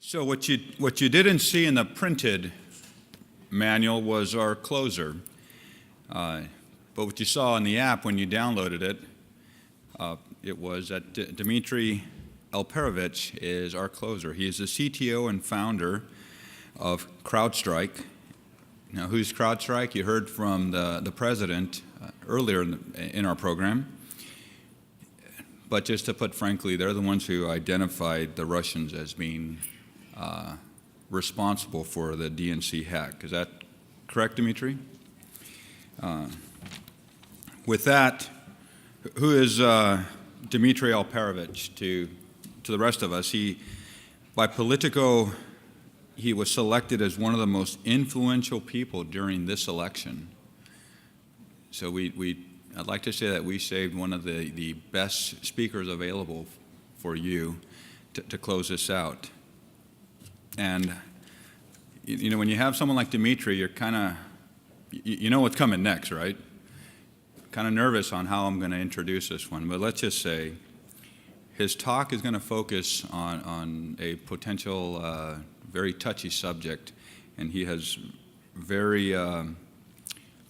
So what you didn't see in the printed manual was our closer. But what you saw in the app when you downloaded it, it was that Dmitri Alperovitch is our closer. He is the CTO and founder of Crowdstrike. Now, who's Crowdstrike? You heard from the president earlier in our program. But just to put frankly, they're the ones who identified the Russians as being responsible for the DNC hack. Is that correct, Dmitri? With that, who is Dmitri Alperovitch to the rest of us? By Politico, he was selected as one of the most influential people during this election. So I'd like to say that we saved one of the best speakers available for you to close this out. And you know, when you have someone like Dmitri, you're kind of, you know what's coming next, right? Kind of nervous on how I'm going to introduce this one, but let's just say his talk is going to focus on a potential very touchy subject, and he has very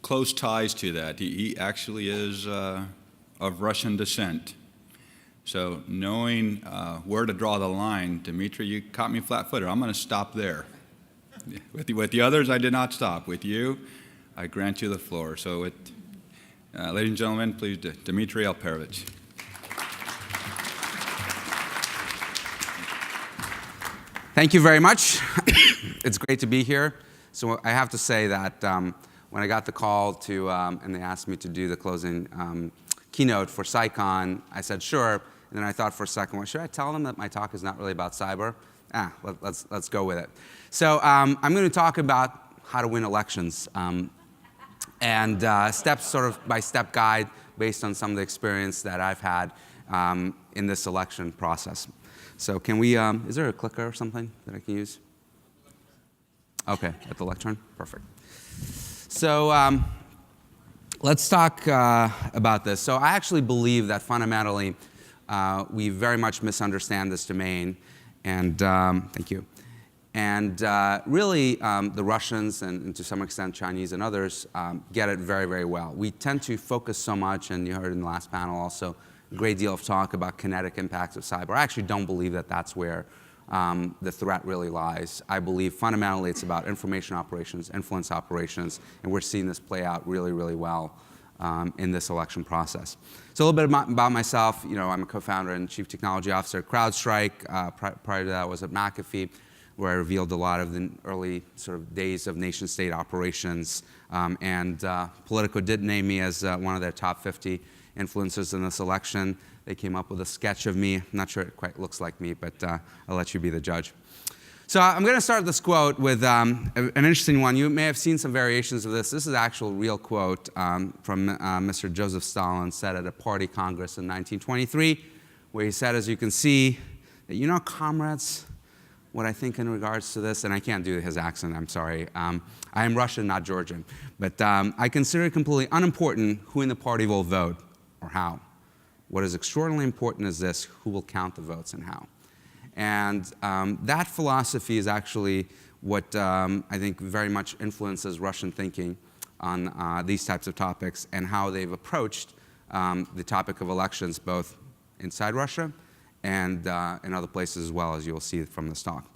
close ties to that. He actually is of Russian descent. So knowing where to draw the line, Dmitri, you caught me flat-footed. I'm going to stop there. With the others, I did not stop. With you, I grant you the floor. So, ladies and gentlemen, please, Dmitri Alperovitch. Thank you very much. It's great to be here. So I have to say that when I got the call and they asked me to do the closing keynote for SciCon, I said sure. And then I thought for a second, well, should I tell them that my talk is not really about cyber? Let's go with it. So I'm going to talk about how to win elections and steps, sort of by-step guide based on some of the experience that I've had in this election process. So can we, is there a clicker or something that I can use? Okay, at the lectern? Perfect. So let's talk about this. So I actually believe that fundamentally we very much misunderstand this domain, and thank you. And really, the Russians and to some extent Chinese and others get it very, very well. We tend to focus so much, and you heard in the last panel also, a great deal of talk about kinetic impacts of cyber. I actually don't believe that that's where the threat really lies. I believe fundamentally it's about information operations, influence operations, and we're seeing this play out really, really well in this election process. So a little bit about myself. You know, I'm a co-founder and chief technology officer at Crowdstrike. Prior to that, I was at McAfee, where I revealed a lot of the early sort of days of nation-state operations. And Politico did name me as one of their top 50 influencers in this election. They came up with a sketch of me. I'm not sure it quite looks like me, but I'll let you be the judge. So I'm going to start this quote with an interesting one. You may have seen some variations of this. This is an actual real quote from Mr. Joseph Stalin, said at a party congress in 1923, where he said, as you can see, that, you know, comrades, what I think in regards to this, and I can't do his accent, I'm sorry. I am Russian, not Georgian. But I consider it completely unimportant who in the party will vote or how. What is extraordinarily important is this: who will count the votes and how. And that philosophy is actually what I think very much influences Russian thinking on these types of topics and how they've approached the topic of elections, both inside Russia and in other places as well, as you'll see from this talk.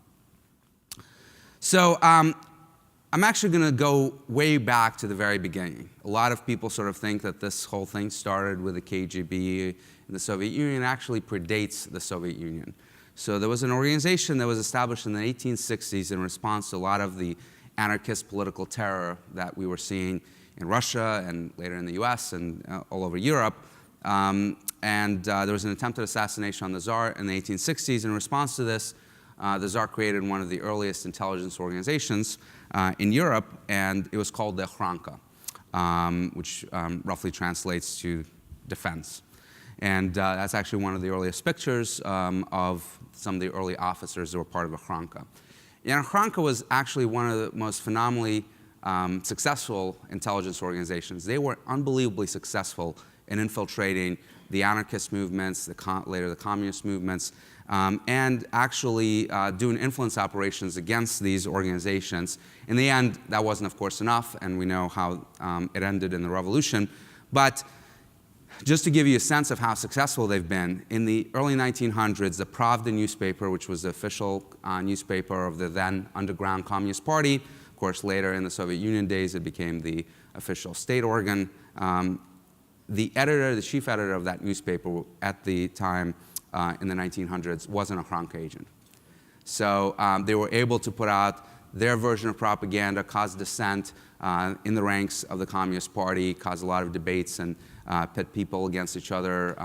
So I'm actually going to go way back to the very beginning. A lot of people sort of think that this whole thing started with the KGB in the Soviet Union. It actually predates the Soviet Union. So there was an organization that was established in the 1860s in response to a lot of the anarchist political terror that we were seeing in Russia and later in the US and all over Europe. There was an attempted assassination on the Tsar in the 1860s. In response to this, the Tsar created one of the earliest intelligence organizations in Europe, and it was called the Ochranka, which roughly translates to defense. And that's actually one of the earliest pictures of some of the early officers that were part of Ochranka. And Ochranka was actually one of the most phenomenally successful intelligence organizations. They were unbelievably successful in infiltrating the anarchist movements, later the communist movements, and actually doing influence operations against these organizations. In the end, that wasn't, of course, enough, and we know how it ended in the revolution. But just to give you a sense of how successful they've been, in the early 1900s, the Pravda newspaper, which was the official newspaper of the then underground Communist Party, of course, later in the Soviet Union days, it became the official state organ. The chief editor of that newspaper at the time in the 1900s wasn't a Ochranka agent. So they were able to put out their version of propaganda, cause dissent in the ranks of the Communist Party, cause a lot of debates and pit people against each other,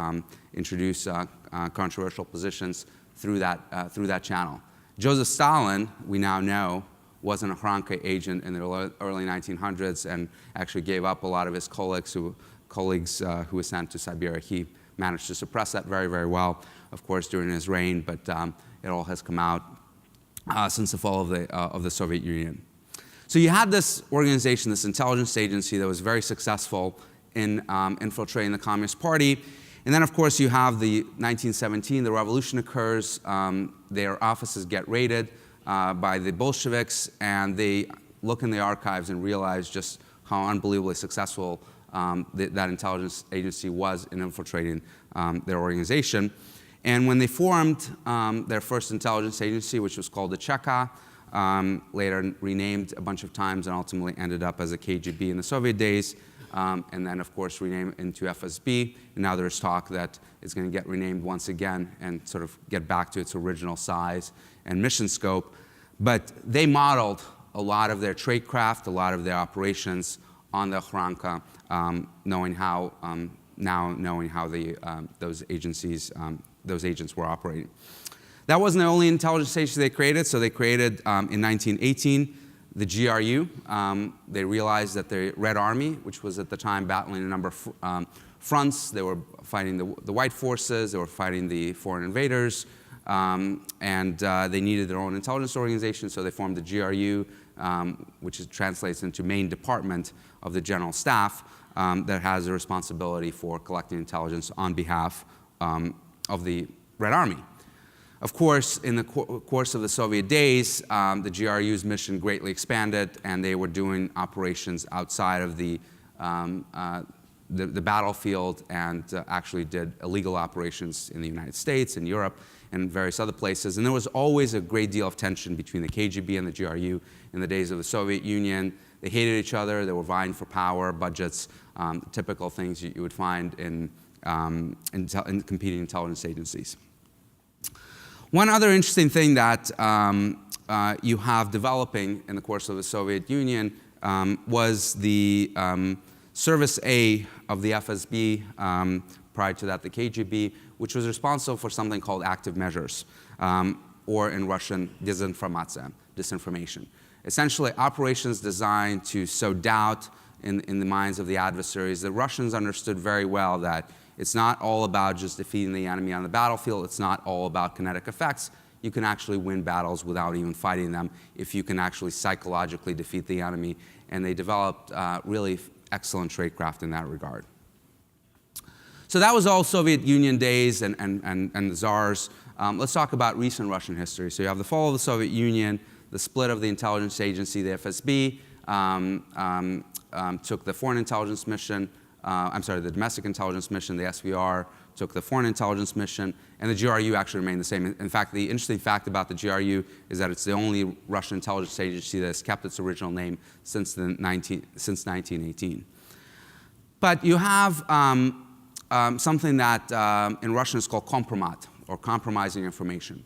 introduce controversial positions through that channel. Joseph Stalin, we now know, was an Ochranka agent in the early 1900s and actually gave up a lot of his colleagues who were sent to Siberia. He managed to suppress that very, very well, of course, during his reign, but it all has come out since the fall of the Soviet Union. So you had this organization, this intelligence agency that was very successful in infiltrating the Communist Party. And then, of course, you have the 1917, the revolution occurs, their offices get raided by the Bolsheviks, and they look in the archives and realize just how unbelievably successful that intelligence agency was in infiltrating their organization. And when they formed their first intelligence agency, which was called the Cheka, later renamed a bunch of times and ultimately ended up as a KGB in the Soviet days, and then, of course, renamed into FSB. And now there's talk that it's going to get renamed once again and sort of get back to its original size and mission scope. But they modeled a lot of their tradecraft, a lot of their operations on the Ochranka, knowing how those agents were operating. That wasn't the only intelligence agency they created. So they created, in 1918, the GRU. They realized that the Red Army, which was at the time battling a number of fronts, they were fighting the white forces, they were fighting the foreign invaders, and they needed their own intelligence organization, so they formed the GRU, which translates into Main Department of the General Staff, that has a responsibility for collecting intelligence on behalf of the Red Army. Of course, in the course of the Soviet days, the GRU's mission greatly expanded, and they were doing operations outside of the battlefield, and actually did illegal operations in the United States, in Europe, and various other places. And there was always a great deal of tension between the KGB and the GRU in the days of the Soviet Union. They hated each other. They were vying for power, budgets, typical things you would find in competing intelligence agencies. One other interesting thing that you have developing in the course of the Soviet Union was the Service A of the FSB, prior to that the KGB, which was responsible for something called active measures, or in Russian, disinformation. Essentially, operations designed to sow doubt in the minds of the adversaries. The Russians understood very well that it's not all about just defeating the enemy on the battlefield. It's not all about kinetic effects. You can actually win battles without even fighting them if you can actually psychologically defeat the enemy. And they developed really excellent tradecraft in that regard. So that was all Soviet Union days and the czars. Let's talk about recent Russian history. So you have the fall of the Soviet Union, the split of the intelligence agency, the FSB, took the foreign intelligence mission, the domestic intelligence mission, the SVR, took the foreign intelligence mission, and the GRU actually remained the same. In fact, the interesting fact about the GRU is that it's the only Russian intelligence agency that has kept its original name since 1918. But you have something that in Russian is called kompromat, or compromising information.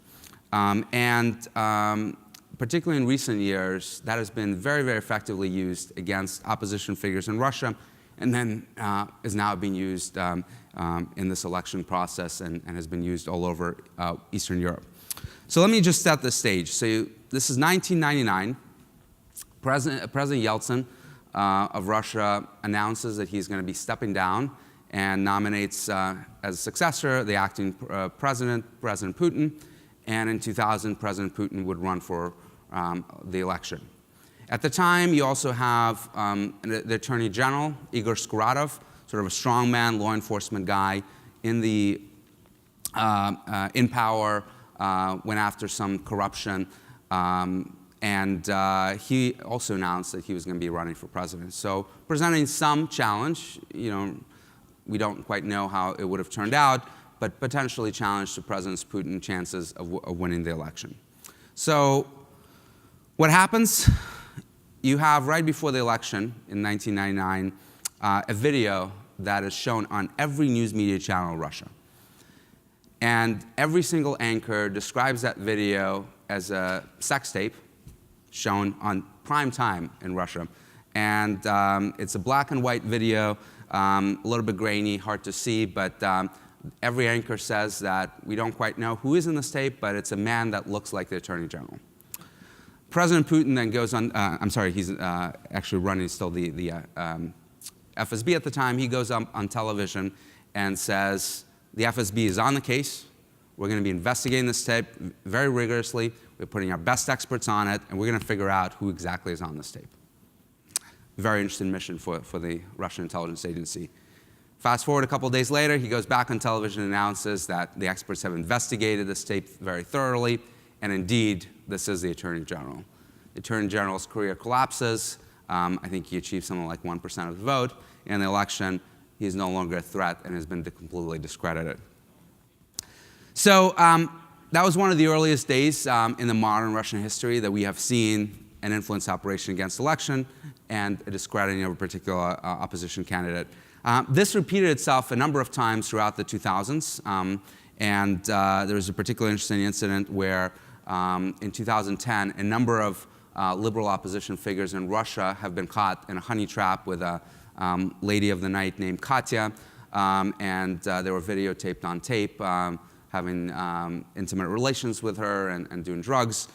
Particularly in recent years, that has been very, very effectively used against opposition figures in Russia, and then is now being used in this election process and has been used all over Eastern Europe. So let me just set the stage. So this is 1999. President Yeltsin of Russia announces that he's going to be stepping down and nominates as a successor the acting President Putin. And in 2000, President Putin would run for the election. At the time, you also have the Attorney General, Igor Skuratov, sort of a strongman, law enforcement guy in power, went after some corruption, and he also announced that he was going to be running for president. So presenting some challenge, we don't quite know how it would have turned out, but potentially challenge to President Putin's chances of winning the election. So what happens? You have, right before the election in 1999, a video that is shown on every news media channel in Russia. And every single anchor describes that video as a sex tape shown on prime time in Russia. And it's a black and white video, a little bit grainy, hard to see, but every anchor says that we don't quite know who is in this tape, but it's a man that looks like the Attorney General. President Putin then goes on, I'm sorry, he's actually running still the FSB at the time. He goes up on television and says, the FSB is on the case. We're going to be investigating this tape very rigorously. We're putting our best experts on it, and we're going to figure out who exactly is on this tape. Very interesting mission for the Russian intelligence agency. Fast forward a couple of days later, he goes back on television and announces that the experts have investigated this tape very thoroughly, and indeed, this is the Attorney General. The Attorney General's career collapses. I think he achieved something like 1% of the vote. In the election, he is no longer a threat and has been completely discredited. So that was one of the earliest days in the modern Russian history that we have seen an influence operation against election and a discrediting of a particular opposition candidate. This repeated itself a number of times throughout the 2000s. And there was a particularly interesting incident where in 2010, a number of liberal opposition figures in Russia have been caught in a honey trap with a lady of the night named Katya, and they were videotaped on tape, having intimate relations with her and doing drugs.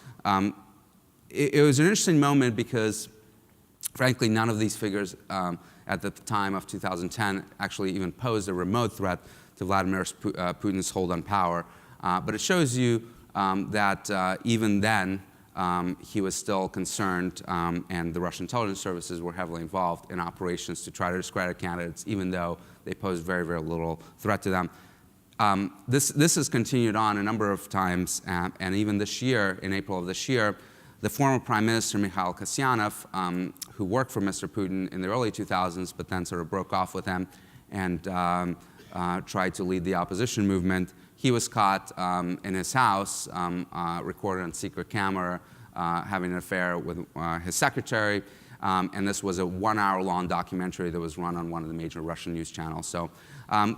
It was an interesting moment because, frankly, none of these figures at the time of 2010 actually even posed a remote threat to Vladimir Putin's hold on power. But it shows you that even then, he was still concerned, and the Russian intelligence services were heavily involved in operations to try to discredit candidates, even though they posed very, very little threat to them. This has continued on a number of times, and even this year, in April of this year, the former Prime Minister Mikhail Kasyanov, who worked for Mr. Putin in the early 2000s, but then sort of broke off with him and tried to lead the opposition movement, he was caught in his house, recorded on secret camera, having an affair with his secretary. And this was a 1-hour-long documentary that was run on one of the major Russian news channels. So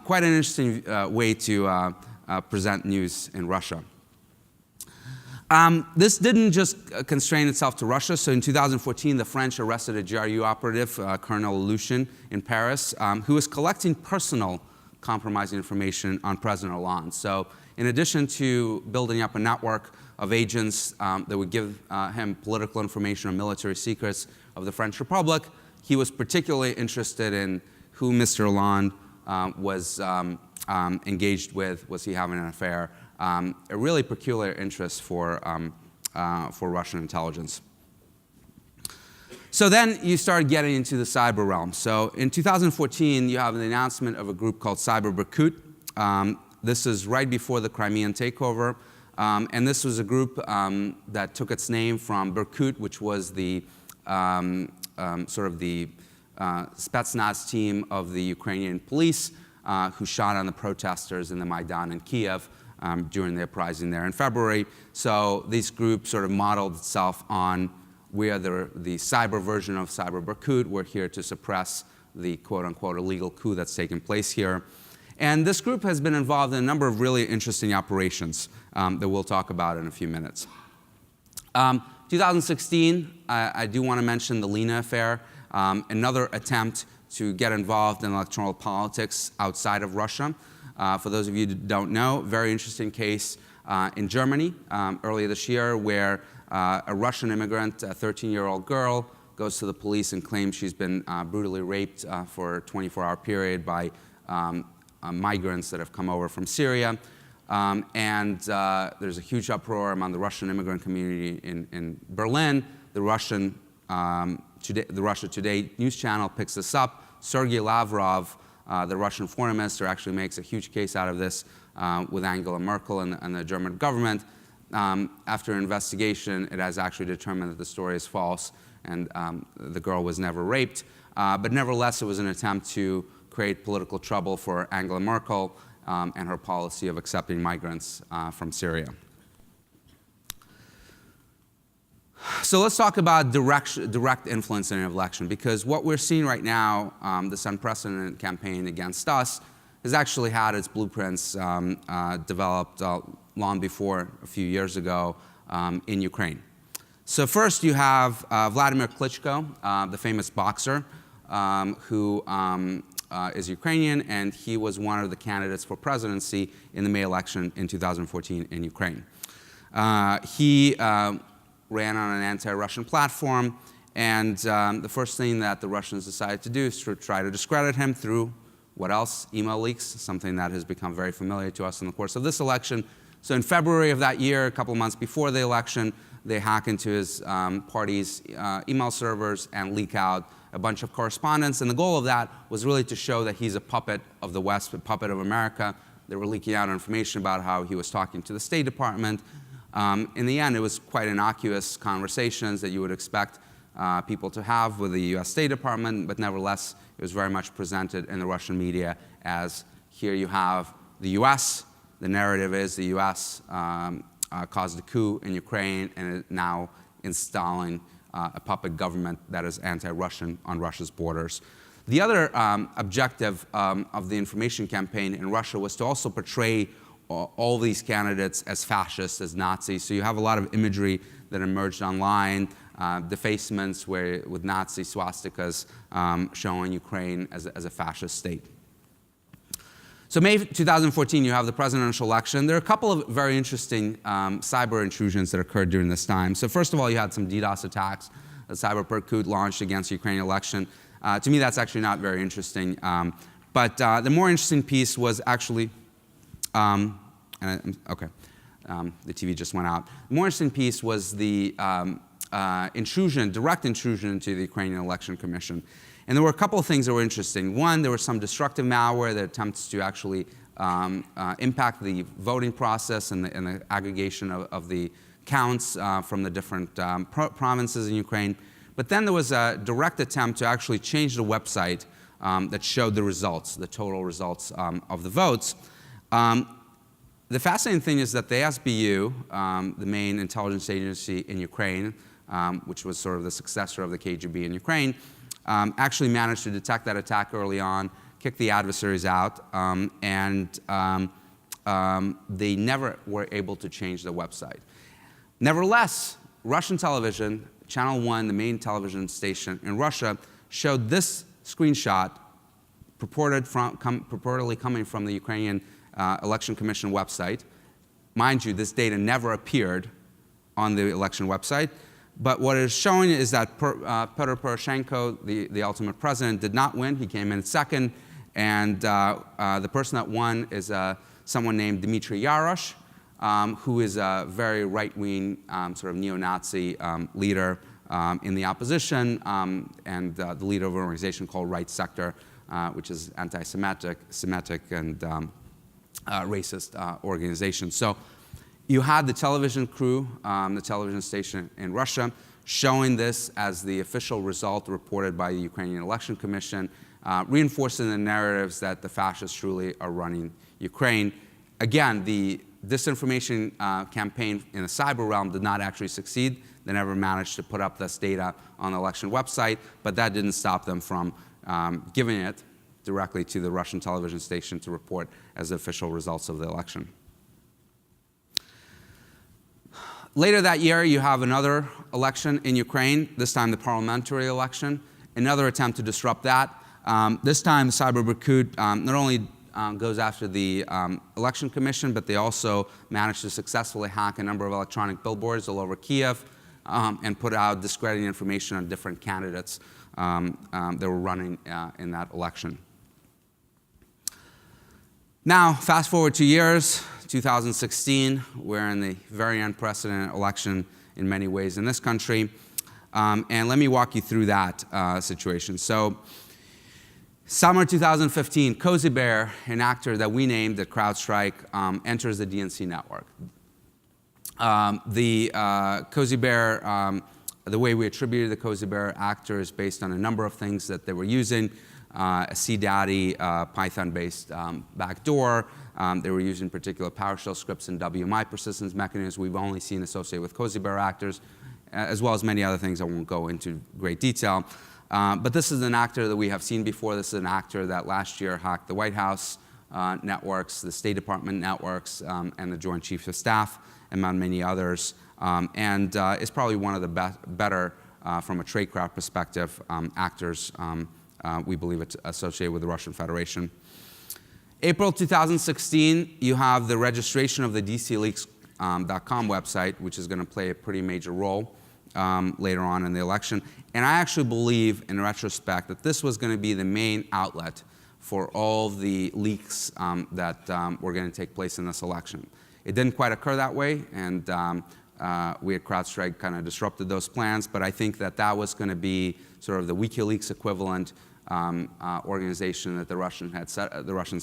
quite an interesting way to present news in Russia. This didn't just constrain itself to Russia. So in 2014, the French arrested a GRU operative, Colonel Lushin, in Paris, who was collecting personal compromising information on President Hollande. So in addition to building up a network of agents that would give him political information on military secrets of the French Republic, he was particularly interested in who Mr. Hollande was engaged with. Was he having an affair? A really peculiar interest for Russian intelligence. So then you start getting into the cyber realm. So in 2014, you have the announcement of a group called Cyber Berkut. This is right before the Crimean takeover. And this was a group that took its name from Berkut, which was the sort of the Spetsnaz team of the Ukrainian police who shot on the protesters in the Maidan in Kiev during the uprising there in February. So this group sort of modeled itself on we are the cyber version of Cyber Berkut. We're here to suppress the quote-unquote illegal coup that's taken place here. And this group has been involved in a number of really interesting operations that we'll talk about in a few minutes. 2016, I do want to mention the Lena affair, another attempt to get involved in electoral politics outside of Russia. For those of you who don't know, very interesting case in Germany earlier this year where a Russian immigrant, a 13-year-old girl, goes to the police and claims she's been brutally raped for a 24-hour period by migrants that have come over from Syria. There's a huge uproar among the Russian immigrant community in Berlin. The Russian the Russia Today news channel picks this up. Sergei Lavrov, the Russian foreign minister, actually makes a huge case out of this with Angela Merkel and the German government. After investigation, it has actually determined that the story is false and the girl was never raped. But nevertheless, it was an attempt to create political trouble for Angela Merkel and her policy of accepting migrants from Syria. So let's talk about direct influence in an election, because what we're seeing right now, this unprecedented campaign against us, has actually had its blueprints developed long before, a few years ago, in Ukraine. So first you have Vladimir Klitschko, the famous boxer, who is Ukrainian, and he was one of the candidates for presidency in the May election in 2014 in Ukraine. He ran on an anti-Russian platform, and the first thing that the Russians decided to do is to try to discredit him through, what else? Email leaks, something that has become very familiar to us in the course of this election. So in February of that year, a couple of months before the election, they hack into his party's email servers and leak out a bunch of correspondence. And the goal of that was really to show that he's a puppet of the West, a puppet of America. They were leaking out information about how he was talking to the State Department. In the end, it was quite innocuous conversations that you would expect people to have with the US State Department, but nevertheless, it was very much presented in the Russian media as, here you have the US. The narrative is the US caused a coup in Ukraine and is now installing a puppet government that is anti-Russian on Russia's borders. The other objective of the information campaign in Russia was to also portray all these candidates as fascists, as Nazis. So you have a lot of imagery that emerged online, defacements with Nazi swastikas showing Ukraine as a fascist state. So May 2014, you have the presidential election. There are a couple of very interesting cyber intrusions that occurred during this time. So first of all, you had some DDoS attacks. A cyber coup launched against the Ukrainian election. To me, that's actually not very interesting. But the more interesting piece was actually, the TV just went out. The more interesting piece was the direct intrusion into the Ukrainian Election Commission. And there were a couple of things that were interesting. One, there was some destructive malware that attempts to actually impact the voting process and the aggregation of the counts from the different provinces in Ukraine. But then there was a direct attempt to actually change the website that showed the results, the total results of the votes. The fascinating thing is that the SBU, the main intelligence agency in Ukraine, which was sort of the successor of the KGB in Ukraine, actually managed to detect that attack early on, kick the adversaries out, and they never were able to change the website. Nevertheless, Russian television, Channel 1, the main television station in Russia, showed this screenshot purportedly coming from the Ukrainian Election Commission website. Mind you, this data never appeared on the election website. But what it is showing is that Petro Poroshenko, the ultimate president, did not win. He came in second. And the person that won is someone named Dmitri Yarosh, who is a very right-wing sort of neo-Nazi leader in the opposition and the leader of an organization called Right Sector, which is anti-Semitic and racist organization. So you had the television crew, the television station in Russia, showing this as the official result reported by the Ukrainian Election Commission, reinforcing the narratives that the fascists truly are running Ukraine. Again, the disinformation campaign in the cyber realm did not actually succeed. They never managed to put up this data on the election website, but that didn't stop them from giving it directly to the Russian television station to report as the official results of the election. Later that year, you have another election in Ukraine, this time the parliamentary election, another attempt to disrupt that. This time, the cyber coup not only goes after the election commission, but they also managed to successfully hack a number of electronic billboards all over Kiev and put out discrediting information on different candidates that were running in that election. Now, fast forward 2 years, 2016, we're in the very unprecedented election in many ways in this country. And let me walk you through that situation. So, summer 2015, Cozy Bear, an actor that we named at Crowdstrike, enters the DNC network. The Cozy Bear, the way we attributed the Cozy Bear actor is based on a number of things that they were using. A CDaddy Python-based backdoor. They were using particular PowerShell scripts and WMI persistence mechanisms we've only seen associated with Cozy Bear actors, as well as many other things I won't go into great detail. But this is an actor that we have seen before. This is an actor that last year hacked the White House networks, the State Department networks, and the Joint Chiefs of Staff, among many others. And is probably one of the better, from a tradecraft perspective, actors we believe it's associated with the Russian Federation. April 2016, you have the registration of the DCLeaks.com website, which is going to play a pretty major role later on in the election. And I actually believe, in retrospect, that this was going to be the main outlet for all the leaks that were going to take place in this election. It didn't quite occur that way, and we at CrowdStrike kind of disrupted those plans, but I think that that was going to be sort of the WikiLeaks equivalent organization that the Russians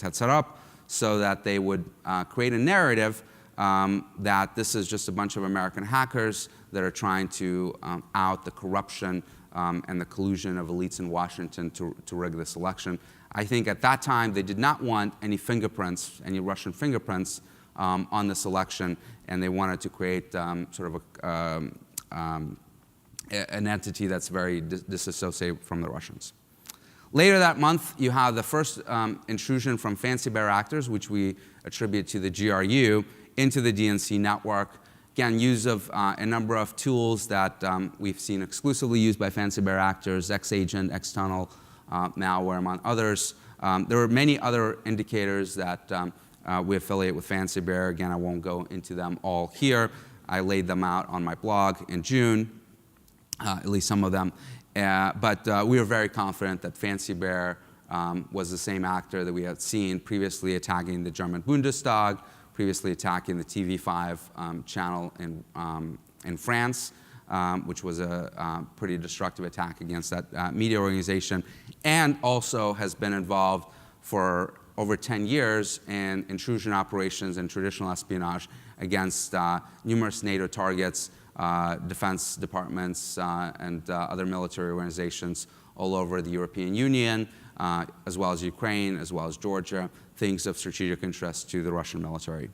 had set up, so that they would create a narrative that this is just a bunch of American hackers that are trying to out the corruption and the collusion of elites in Washington to rig this election. I think at that time they did not want any fingerprints, any Russian fingerprints on this election, and they wanted to create sort of an entity that's very disassociated from the Russians. Later that month, you have the first intrusion from Fancy Bear actors, which we attribute to the GRU, into the DNC network. Again, use of a number of tools that we've seen exclusively used by Fancy Bear actors, X-Agent, external malware, among others. There were many other indicators that we affiliate with Fancy Bear. Again, I won't go into them all here. I laid them out on my blog in June, at least some of them. But we were very confident that Fancy Bear was the same actor that we had seen previously attacking the German Bundestag, previously attacking the TV5 channel in France, which was a pretty destructive attack against that media organization, and also has been involved for over 10 years in intrusion operations and traditional espionage against numerous NATO targets, defense departments, and other military organizations all over the European Union, as well as Ukraine, as well as Georgia, things of strategic interest to the Russian military.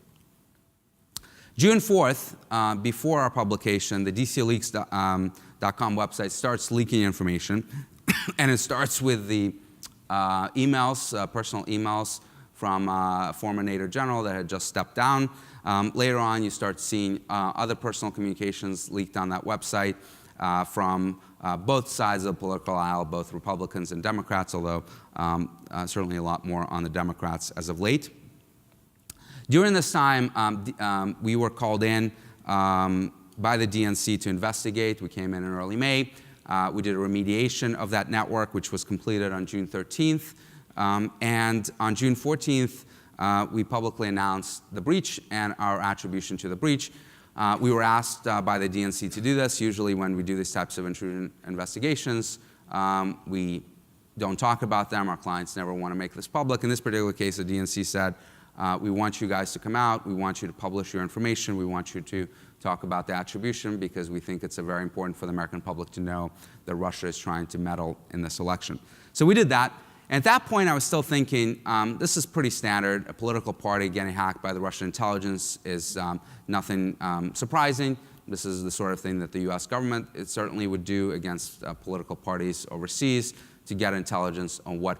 June 4th, before our publication, the DCLeaks.com website starts leaking information, and it starts with the emails, personal emails from a former NATO general that had just stepped down. Later on, you start seeing other personal communications leaked on that website from both sides of the political aisle, both Republicans and Democrats, although certainly a lot more on the Democrats as of late. During this time, we were called in by the DNC to investigate. We came in early May. We did a remediation of that network, which was completed on June 13th. And on June 14th, we publicly announced the breach and our attribution to the breach. We were asked by the DNC to do this. Usually when we do these types of intrusion investigations, we don't talk about them. Our clients never want to make this public. In this particular case, the DNC said, we want you guys to come out. We want you to publish your information. We want you to talk about the attribution, because we think it's very important for the American public to know that Russia is trying to meddle in this election. So we did that. And at that point, I was still thinking, this is pretty standard. A political party getting hacked by the Russian intelligence is nothing surprising. This is the sort of thing that the US government certainly would do against political parties overseas, to get intelligence on what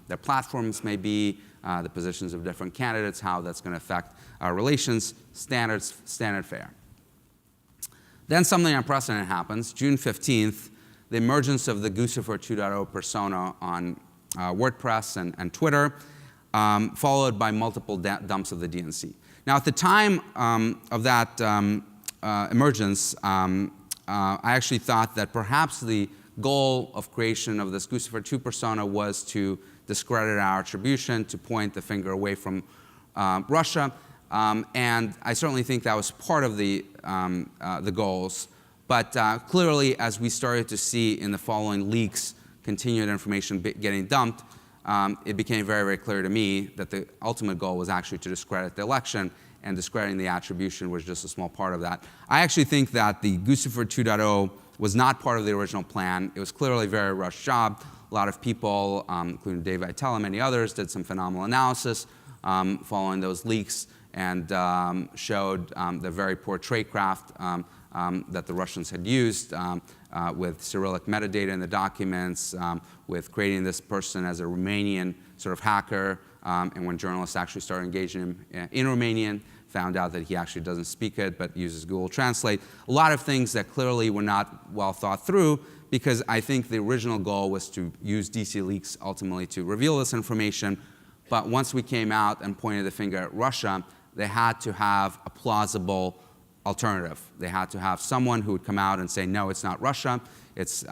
their platforms may be, the positions of different candidates, how that's going to affect our relations. Standard fare. Then something unprecedented happens. June 15th, the emergence of the Guccifer 2.0 persona on WordPress and Twitter, followed by multiple dumps of the DNC. Now, at the time of that emergence, I actually thought that perhaps the goal of creation of this Guccifer 2 persona was to discredit our attribution, to point the finger away from Russia. And I certainly think that was part of the goals. But clearly, as we started to see in the following leaks, continued information getting dumped, it became very, very clear to me that the ultimate goal was actually to discredit the election, and discrediting the attribution was just a small part of that. I actually think that the Guccifer 2.0 was not part of the original plan. It was clearly a very rushed job. A lot of people, including Dave Vitale and many others, did some phenomenal analysis following those leaks and showed the very poor tradecraft that the Russians had used with Cyrillic metadata in the documents, with creating this person as a Romanian sort of hacker, and when journalists actually started engaging him in Romanian, found out that he actually doesn't speak it but uses Google Translate. A lot of things that clearly were not well thought through, because I think the original goal was to use DC leaks ultimately to reveal this information. But once we came out and pointed the finger at Russia, they had to have a plausible alternative. They had to have someone who would come out and say, no, it's not Russia, it's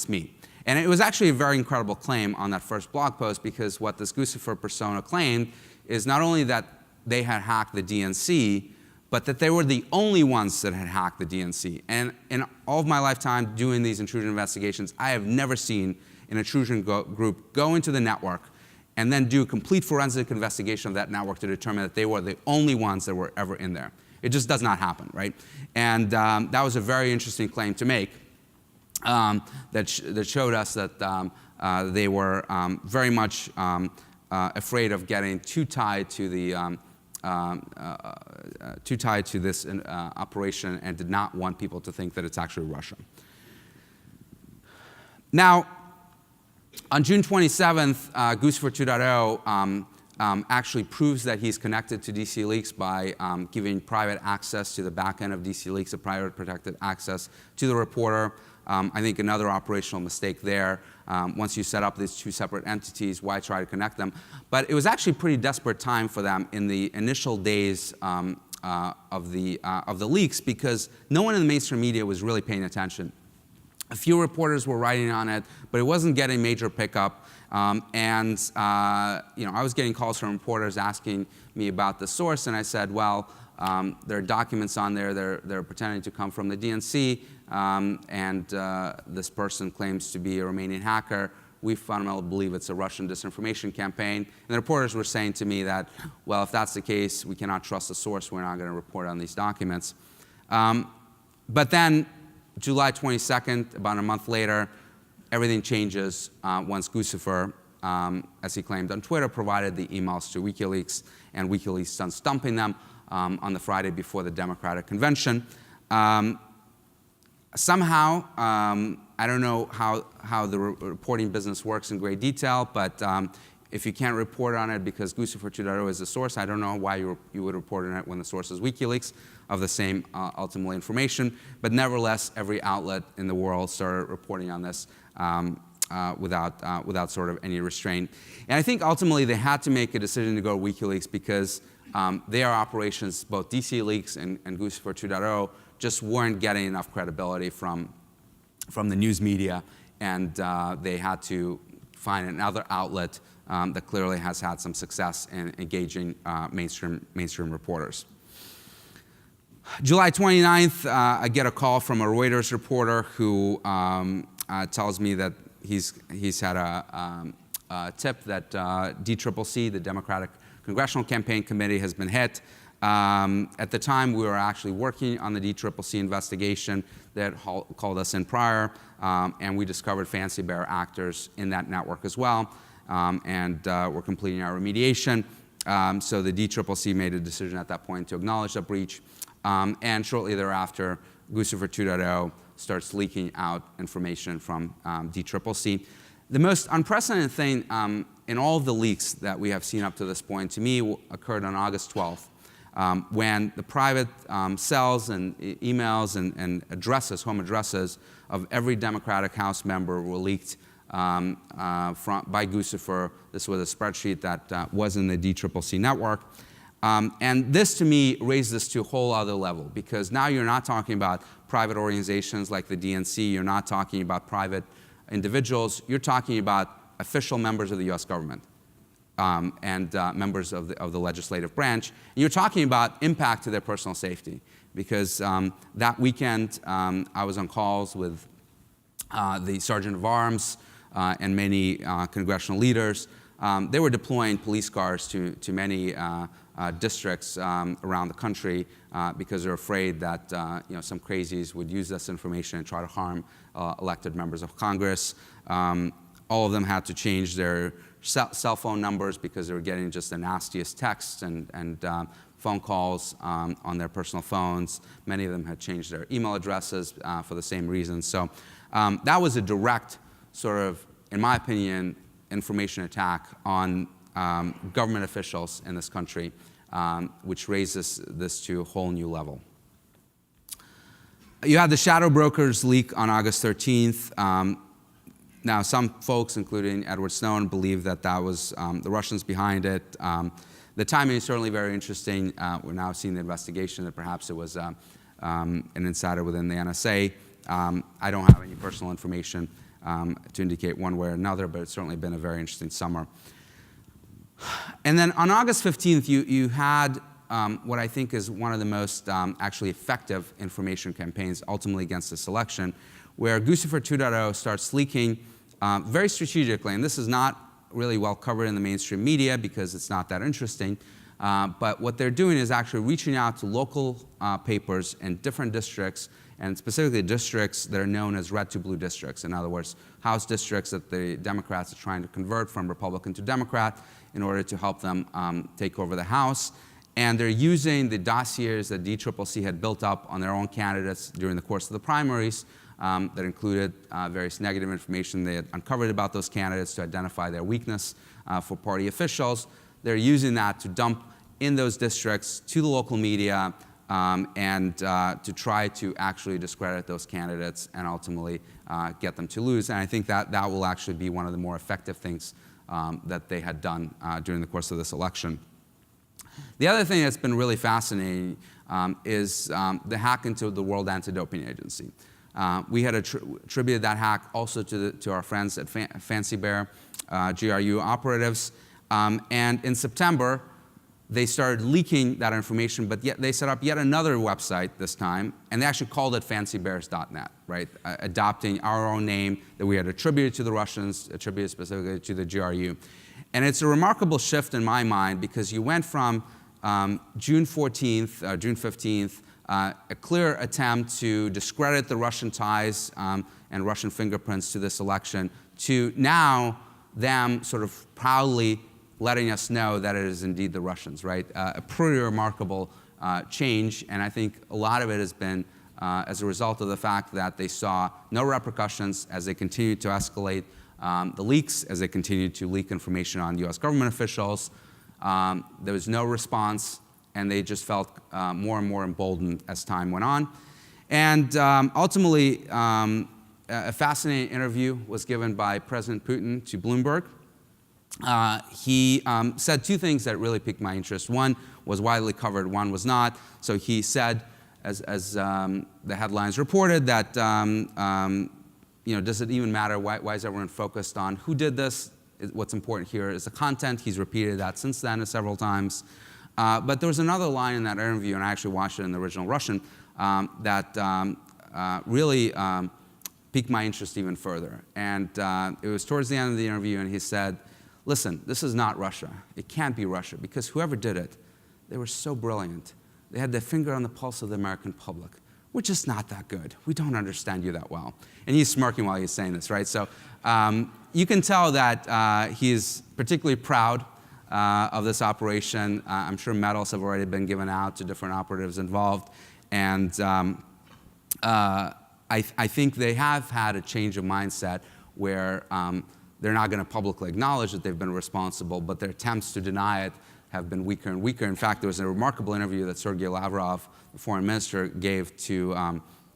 me. And it was actually a very incredible claim on that first blog post, because what this Guccifer persona claimed is not only that they had hacked the DNC, but that they were the only ones that had hacked the DNC. And in all of my lifetime doing these intrusion investigations, I have never seen an intrusion group go into the network and then do a complete forensic investigation of that network to determine that they were the only ones that were ever in there. It just does not happen, right? And that was a very interesting claim to make that showed us that they were very much afraid of getting too tied to the this operation, and did not want people to think that it's actually Russia. Now, on June 27th, Guccifer 2.0 actually proves that he's connected to DC Leaks by giving private access to the back end of DC Leaks, a private protected access to the reporter. I think another operational mistake there. Once you set up these two separate entities, why try to connect them? But it was actually a pretty desperate time for them in the initial days of the leaks, because no one in the mainstream media was really paying attention. A few reporters were writing on it, but it wasn't getting major pickup. I was getting calls from reporters asking me about the source, and I said, well, there are documents on there. They're pretending to come from the DNC, and this person claims to be a Romanian hacker. We fundamentally believe it's a Russian disinformation campaign. And the reporters were saying to me that, well, if that's the case, we cannot trust the source. We're not going to report on these documents. But then, July 22nd, about a month later, everything changes once Guccifer, as he claimed on Twitter, provided the emails to WikiLeaks, and WikiLeaks starts dumping them on the Friday before the Democratic Convention. Somehow, I don't know how the reporting business works in great detail, but if you can't report on it because Guccifer 2.0 is the source, I don't know why you would report on it when the source is WikiLeaks of the same ultimately information. But nevertheless, every outlet in the world started reporting on this without sort of any restraint. And I think ultimately they had to make a decision to go to WikiLeaks because their operations, both DC Leaks and Guccifer 2.0, just weren't getting enough credibility from the news media, and they had to find another outlet that clearly has had some success in engaging mainstream reporters. July 29th, I get a call from a Reuters reporter who tells me that he's had a tip that DCCC, the Democratic Congressional Campaign Committee, has been hit. At the time, we were actually working on the DCCC investigation that called us in prior, and we discovered Fancy Bear actors in that network as well, and we're completing our remediation. So the DCCC made a decision at that point to acknowledge the breach, and shortly thereafter, Guccifer 2.0 starts leaking out information from DCCC. The most unprecedented thing in all of the leaks that we have seen up to this point, to me, occurred on August 12th. When the private cells and emails and addresses, home addresses of every Democratic House member were leaked by Guccifer. This was a spreadsheet that was in the DCCC network. And this, to me, raised this to a whole other level, because now you're not talking about private organizations like the DNC. You're not talking about private individuals. You're talking about official members of the U.S. government. And members of the legislative branch. And you're talking about impact to their personal safety. because that weekend I was on calls with the Sergeant of Arms and many congressional leaders. They were deploying police cars to many districts around the country because they're afraid that some crazies would use this information and try to harm elected members of Congress. All of them had to change their cell phone numbers because they were getting just the nastiest texts and phone calls on their personal phones. Many of them had changed their email addresses for the same reason. So that was a direct sort of, in my opinion, information attack on government officials in this country, which raises this to a whole new level. You had the shadow brokers leak on August 13th. Now, some folks, including Edward Snowden, believe that that was the Russians behind it. The timing is certainly very interesting. We're now seeing the investigation that perhaps it was an insider within the NSA. I don't have any personal information to indicate one way or another, but it's certainly been a very interesting summer. And then on August 15th, you had what I think is one of the most actually effective information campaigns ultimately against this election, where Guccifer 2.0 starts leaking very strategically, and this is not really well covered in the mainstream media because it's not that interesting, but what they're doing is actually reaching out to local papers in different districts, and specifically districts that are known as red to blue districts. In other words, House districts that the Democrats are trying to convert from Republican to Democrat in order to help them take over the House. And they're using the dossiers that DCCC had built up on their own candidates during the course of the primaries that included various negative information they had uncovered about those candidates to identify their weakness for party officials. They're using that to dump in those districts to the local media and to try to actually discredit those candidates and ultimately get them to lose. And I think that that will actually be one of the more effective things that they had done during the course of this election. The other thing that's been really fascinating is the hack into the World Anti-Doping Agency. We had attributed that hack also to our friends at Fancy Bear, GRU operatives. And in September, they started leaking that information, but yet they set up yet another website this time, and they actually called it fancybears.net, right? Adopting our own name that we had attributed to the Russians, attributed specifically to the GRU. And it's a remarkable shift in my mind because you went from June 14th, June 15th, a clear attempt to discredit the Russian ties and Russian fingerprints to this election, to now them sort of proudly letting us know that it is indeed the Russians, right? A pretty remarkable change, and I think a lot of it has been as a result of the fact that they saw no repercussions as they continued to escalate the leaks, as they continued to leak information on US government officials. There was no response, and they just felt more and more emboldened as time went on. And ultimately, a fascinating interview was given by President Putin to Bloomberg. He said two things that really piqued my interest. One was widely covered, one was not. So he said, as the headlines reported, that does it even matter? Why is everyone focused on who did this? What's important here is the content. He's repeated that since then several times. But there was another line in that interview, and I actually watched it in the original Russian, that really piqued my interest even further. And it was towards the end of the interview, and he said, listen, this is not Russia. It can't be Russia, because whoever did it, they were so brilliant. They had their finger on the pulse of the American public. We're just not that good. We don't understand you that well. And he's smirking while he's saying this, right? So you can tell that he is particularly proud of this operation. I'm sure medals have already been given out to different operatives involved. And I think they have had a change of mindset where they're not going to publicly acknowledge that they've been responsible, but their attempts to deny it have been weaker and weaker. In fact, there was a remarkable interview that Sergei Lavrov, the foreign minister, gave to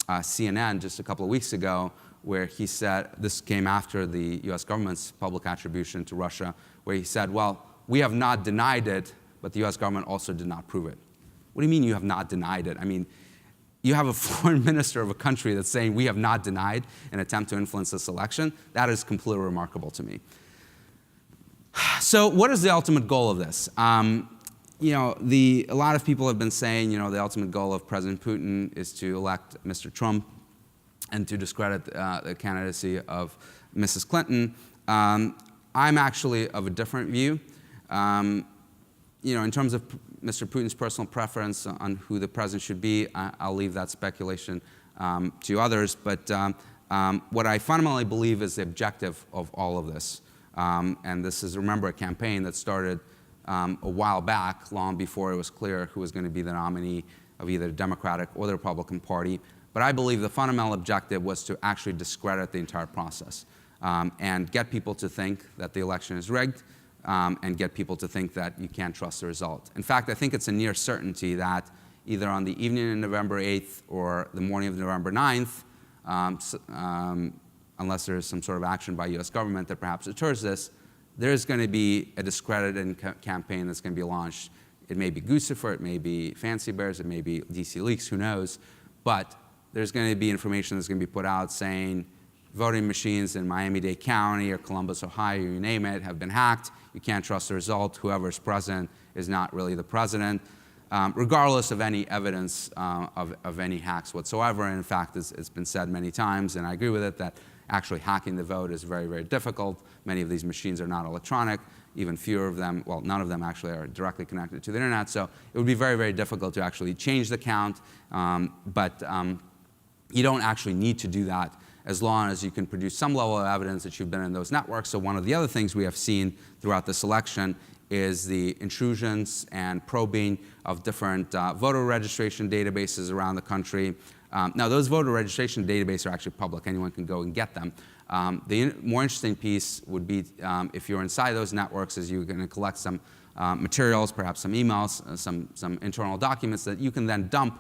CNN just a couple of weeks ago, where he said, this came after the US government's public attribution to Russia, where he said, well, we have not denied it, but the US government also did not prove it. What do you mean you have not denied it? I mean, you have a foreign minister of a country that's saying we have not denied an attempt to influence this election. That is completely remarkable to me. So what is the ultimate goal of this? a lot of people have been saying, the ultimate goal of President Putin is to elect Mr. Trump and to discredit the candidacy of Mrs. Clinton. I'm actually of a different view. In terms of Mr. Putin's personal preference on who the president should be, I'll leave that speculation to others. But what I fundamentally believe is the objective of all of this. And this is, remember, a campaign that started a while back, long before it was clear who was going to be the nominee of either the Democratic or the Republican Party. But I believe the fundamental objective was to actually discredit the entire process and get people to think that the election is rigged and get people to think that you can't trust the result. In fact, I think it's a near certainty that either on the evening of November 8th or the morning of November 9th, unless there is some sort of action by U.S. government that perhaps deters this, there's going to be a discredited campaign that's going to be launched. It may be Guccifer, it may be Fancy Bears, it may be DC Leaks, who knows. But there's going to be information that's going to be put out saying voting machines in Miami-Dade County or Columbus, Ohio, you name it, have been hacked. You can't trust the result. Whoever's president is not really the president, regardless of any evidence of any hacks whatsoever. And in fact, it's been said many times, and I agree with it, that actually hacking the vote is very, very difficult. Many of these machines are not electronic. Even fewer of them, well, none of them actually are directly connected to the internet. So it would be very, very difficult to actually change the count. But you don't actually need to do that as long as you can produce some level of evidence that you've been in those networks. So one of the other things we have seen throughout this election is the intrusions and probing of different voter registration databases around the country. Now, those voter registration databases are actually public. Anyone can go and get them. The more interesting piece would be if you're inside those networks, is you're going to collect some materials, perhaps some emails, some internal documents that you can then dump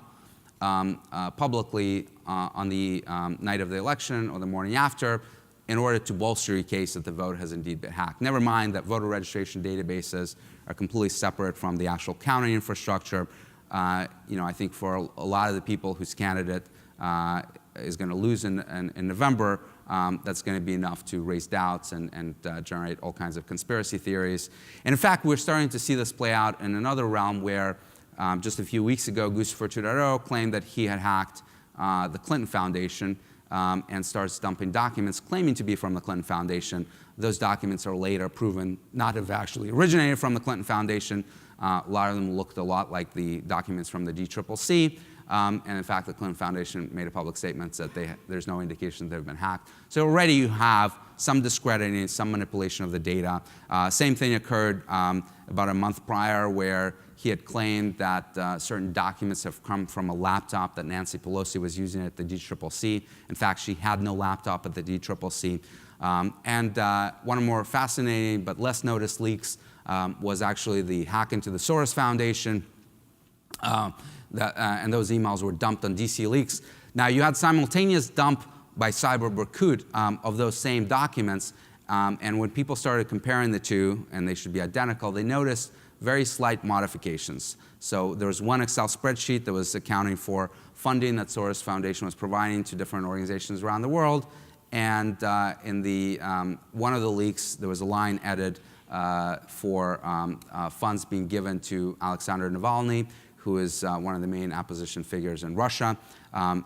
publicly on the night of the election or the morning after in order to bolster your case that the vote has indeed been hacked. Never mind that voter registration databases are completely separate from the actual counting infrastructure. I think for a lot of the people whose candidate is going to lose in November, that's going to be enough to raise doubts and generate all kinds of conspiracy theories. And in fact, we're starting to see this play out in another realm where just a few weeks ago, Guccifer 2.0 claimed that he had hacked the Clinton Foundation and starts dumping documents claiming to be from the Clinton Foundation. Those documents are later proven not to have actually originated from the Clinton Foundation. A lot of them looked a lot like the documents from the DCCC. And in fact, the Clinton Foundation made a public statement that there's no indication they've been hacked. So already you have some discrediting, some manipulation of the data. Same thing occurred about a month prior where he had claimed that certain documents have come from a laptop that Nancy Pelosi was using at the DCCC. In fact, she had no laptop at the DCCC. And one of the more fascinating but less noticed leaks was actually the hack into the Soros Foundation. And those emails were dumped on DC Leaks. Now, you had simultaneous dump by Cyber Berkut of those same documents. And when people started comparing the two, and they should be identical, they noticed very slight modifications. So there was one Excel spreadsheet that was accounting for funding that Soros Foundation was providing to different organizations around the world. And in the one of the leaks, there was a line added for funds being given to Alexander Navalny, who is one of the main opposition figures in Russia.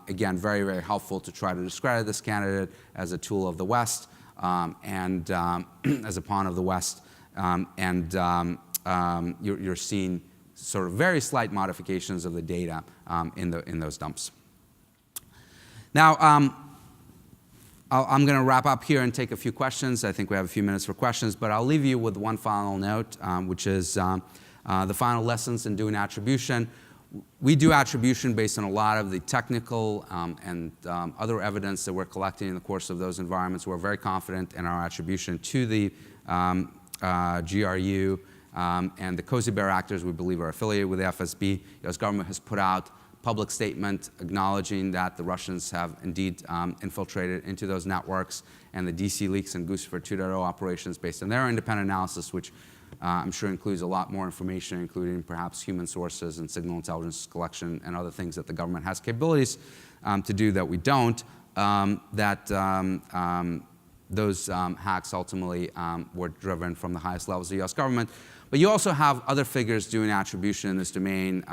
Again, very, very helpful to try to discredit this candidate as a tool of the West and as a pawn of the West. You're seeing sort of very slight modifications of the data in those dumps. Now, I'm going to wrap up here and take a few questions. I think we have a few minutes for questions, but I'll leave you with one final note, which is the final lessons in doing attribution. We do attribution based on a lot of the technical and other evidence that we're collecting in the course of those environments. We're very confident in our attribution to the GRU and the Cozy Bear actors we believe are affiliated with the FSB. The US government has put out a public statement acknowledging that the Russians have indeed infiltrated into those networks, and the DC Leaks and Guccifer 2.0 operations based on their independent analysis, which I'm sure includes a lot more information, including perhaps human sources and signal intelligence collection and other things that the government has capabilities to do that we don't, those hacks ultimately were driven from the highest levels of the US government. But you also have other figures doing attribution in this domain.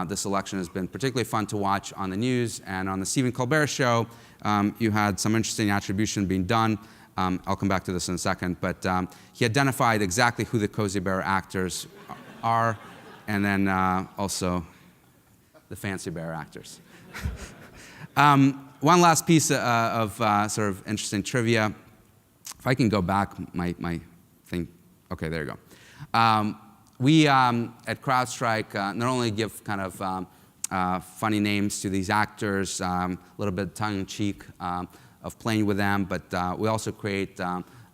This election has been particularly fun to watch on the news, and on the Stephen Colbert Show, you had some interesting attribution being done. I'll come back to this in a second, but he identified exactly who the Cozy Bear actors are, and then also the Fancy Bear actors. One last piece of sort of interesting trivia. If I can go back, my thing. Okay, there you go. We at Crowdstrike not only give kind of funny names to these actors, a little bit tongue-in-cheek of playing with them, but we also create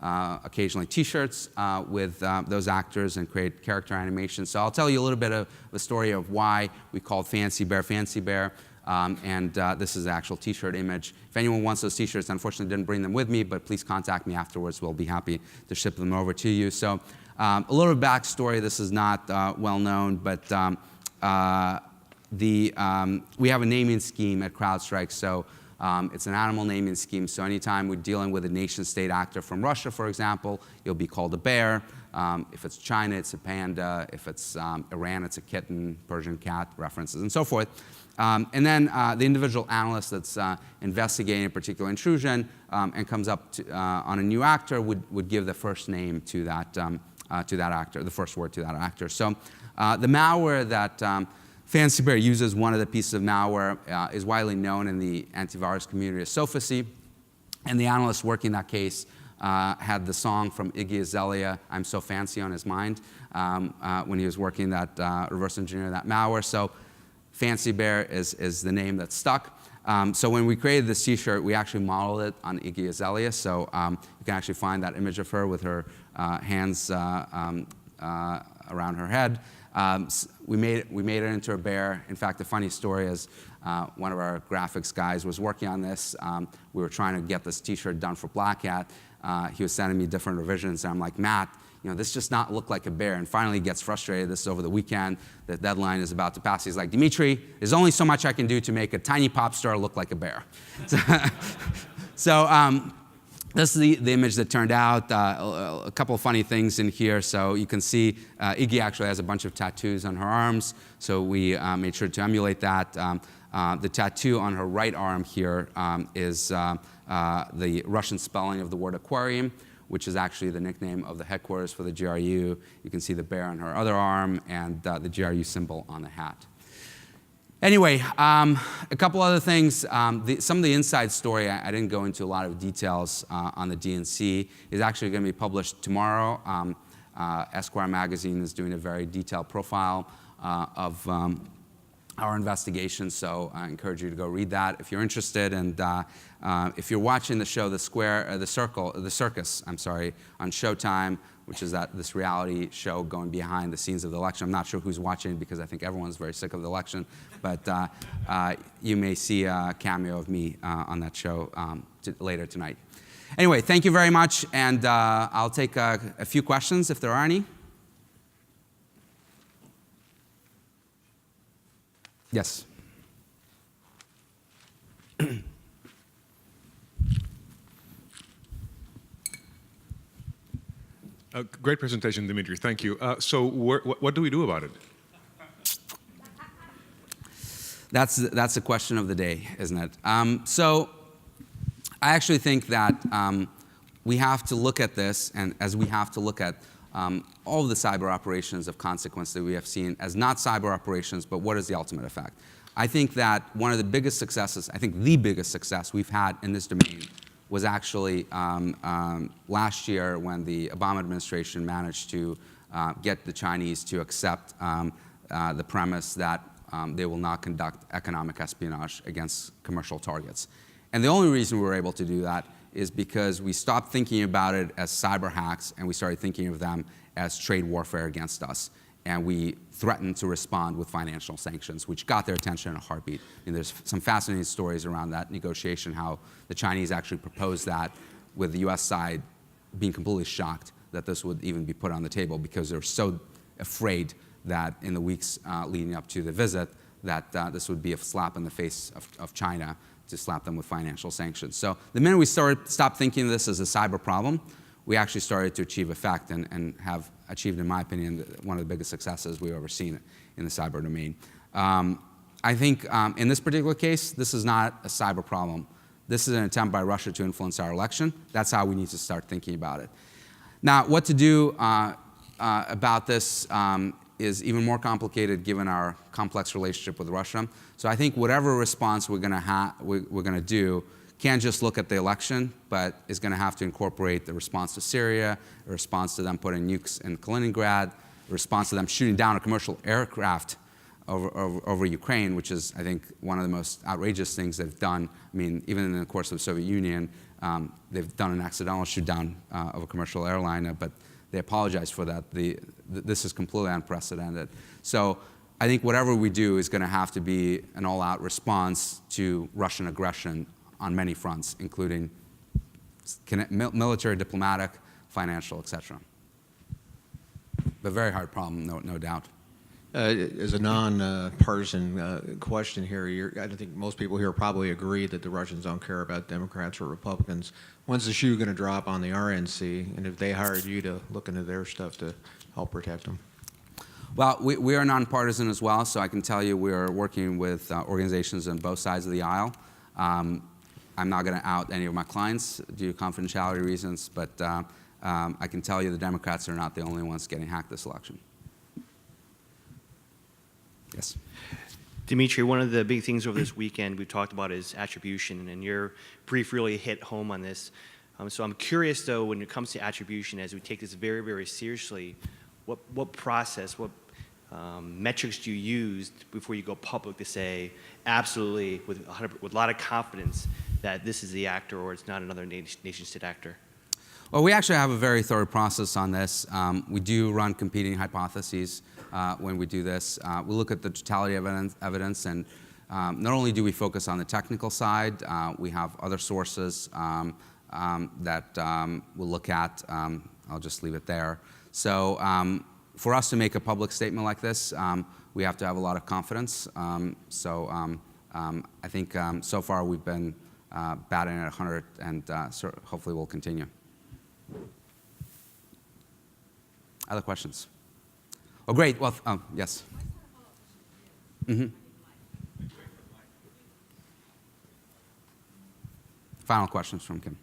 occasionally T-shirts with those actors and create character animations. So I'll tell you a little bit of the story of why we called Fancy Bear Fancy Bear. And this is the actual T-shirt image. If anyone wants those T-shirts, unfortunately didn't bring them with me, but please contact me afterwards. We'll be happy to ship them over to you. So a little backstory. This is not well known, but we have a naming scheme at Crowdstrike. So it's an animal naming scheme. So anytime we're dealing with a nation-state actor from Russia, for example, you'll be called a bear. If it's China, it's a panda. If it's Iran, it's a kitten, Persian cat references, and so forth. And then the individual analyst that's investigating a particular intrusion and comes up on a new actor would give the first name to that actor, the first word to that actor. So the malware that Fancy Bear uses, one of the pieces of malware, is widely known in the antivirus community as Sophacy. And the analyst working that case had the song from Iggy Azalea, "I'm So Fancy," on his mind when he was working that reverse engineer that malware. So Fancy Bear is the name that stuck. So when we created this T-shirt, we actually modeled it on Iggy Azalea. So you can actually find that image of her with her hands around her head. We made it into a bear. In fact, the funny story is one of our graphics guys was working on this. We were trying to get this T-shirt done for Black Hat. He was sending me different revisions, and I'm like, Matt, this does not look like a bear. And finally, he gets frustrated. This is over the weekend. The deadline is about to pass. He's like, Dmitri, there's only so much I can do to make a tiny pop star look like a bear. So this is the image that turned out. A couple of funny things in here. So you can see Iggy actually has a bunch of tattoos on her arms. So we made sure to emulate that. The tattoo on her right arm here is the Russian spelling of the word aquarium, which is actually the nickname of the headquarters for the GRU. You can see the bear on her other arm and the GRU symbol on the hat. Anyway, a couple other things. Some of the inside story, I didn't go into a lot of details on the DNC, is actually going to be published tomorrow. Esquire magazine is doing a very detailed profile of our investigation, so I encourage you to go read that if you're interested. And if you're watching the show, the Circus, on Showtime, which is this reality show going behind the scenes of the election. I'm not sure who's watching because I think everyone's very sick of the election, but you may see a cameo of me on that show later tonight. Anyway, thank you very much, and I'll take a few questions if there are any. Yes. Great presentation, Dmitri. Thank you. So what do we do about it? That's the question of the day, isn't it? So I actually think that we have to look at this, and as we have to look at all of the cyber operations of consequence that we have seen as not cyber operations, but what is the ultimate effect? I think that one of the biggest successes, I think the biggest success we've had in this domain was actually last year when the Obama administration managed to get the Chinese to accept the premise that they will not conduct economic espionage against commercial targets. And the only reason we were able to do that is because we stopped thinking about it as cyber hacks and we started thinking of them as trade warfare against us. And we threatened to respond with financial sanctions, which got their attention in a heartbeat. And there's some fascinating stories around that negotiation, how the Chinese actually proposed that, with the US side being completely shocked that this would even be put on the table because they're so afraid that in the weeks leading up to the visit, that this would be a slap in the face of China to slap them with financial sanctions. So the minute we stopped thinking of this as a cyber problem, we actually started to achieve effect and have achieved, in my opinion, one of the biggest successes we've ever seen in the cyber domain. I think in this particular case, this is not a cyber problem. This is an attempt by Russia to influence our election. That's how we need to start thinking about it. Now, what to do about this is even more complicated given our complex relationship with Russia. So I think whatever response we're going to do can't just look at the election, but is going to have to incorporate the response to Syria, a response to them putting nukes in Kaliningrad, a response to them shooting down a commercial aircraft over Ukraine, which is, I think, one of the most outrageous things they've done. I mean, even in the course of the Soviet Union, they've done an accidental shoot down of a commercial airliner, but they apologized for that. This is completely unprecedented. So I think whatever we do is going to have to be an all-out response to Russian aggression on many fronts, including military, diplomatic, financial, etc. But very hard problem, no doubt. As a non-partisan question here, I don't think most people here probably agree that the Russians don't care about Democrats or Republicans. When's the shoe going to drop on the RNC, and if they hired you to look into their stuff to help protect them? Well, we are nonpartisan as well, so I can tell you we are working with organizations on both sides of the aisle. I'm not going to out any of my clients due to confidentiality reasons, but I can tell you the Democrats are not the only ones getting hacked this election. Yes. Dmitri, one of the big things over this weekend we've talked about is attribution, and your brief really hit home on this. So I'm curious, though, when it comes to attribution, as we take this very, very seriously, what process, what metrics do you use before you go public to say absolutely with a lot of confidence that this is the actor or it's not another nation-state actor? Well, we actually have a very thorough process on this. We do run competing hypotheses when we do this. We look at the totality of evidence, and not only do we focus on the technical side, we have other sources that we'll look at. I'll just leave it there. So for us to make a public statement like this, we have to have a lot of confidence. I think so far we've been batting at 100, and hopefully we'll continue. Other questions? Oh, great. Well, yes. Mm-hmm. Final questions from Kim.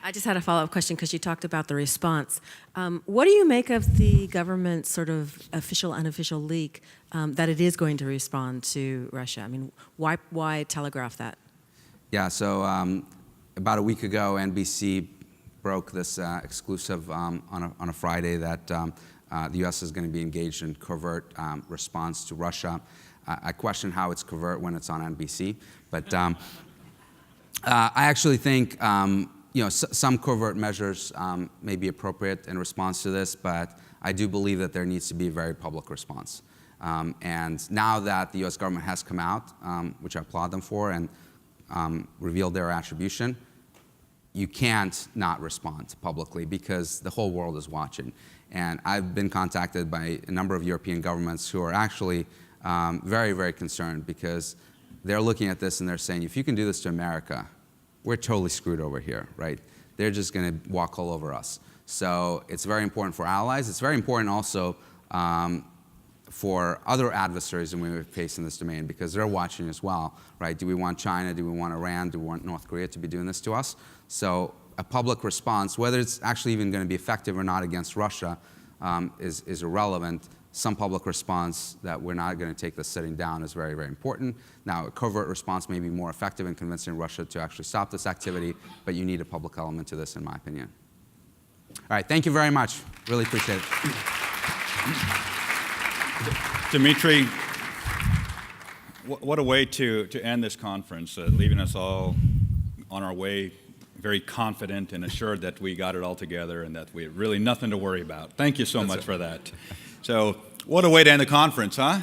I just had a follow-up question because you talked about the response. What do you make of the government's sort of official, unofficial leak that it is going to respond to Russia? I mean, why telegraph that? Yeah, so about a week ago, NBC broke this exclusive on a Friday that the U.S. is going to be engaged in covert response to Russia. I question how it's covert when it's on NBC, but I actually think some covert measures may be appropriate in response to this, but I do believe that there needs to be a very public response. And now that the U.S. government has come out, which I applaud them for, and revealed their attribution, you can't not respond publicly because the whole world is watching. And I've been contacted by a number of European governments who are actually very, very concerned because they're looking at this and they're saying, if you can do this to America, we're totally screwed over here, right? They're just going to walk all over us. So it's very important for allies. It's very important also for other adversaries that we face in this domain because they're watching as well, right? Do we want China? Do we want Iran? Do we want North Korea to be doing this to us? So a public response, whether it's actually even going to be effective or not against Russia, is irrelevant. Some public response that we're not going to take this sitting down is very, very important. Now, a covert response may be more effective in convincing Russia to actually stop this activity, but you need a public element to this, in my opinion. All right, thank you very much. Really appreciate it. Dmitri, what a way to end this conference, leaving us all on our way, very confident and assured that we got it all together and that we have really nothing to worry about. Thank you so much for that. So what a way to end the conference, huh?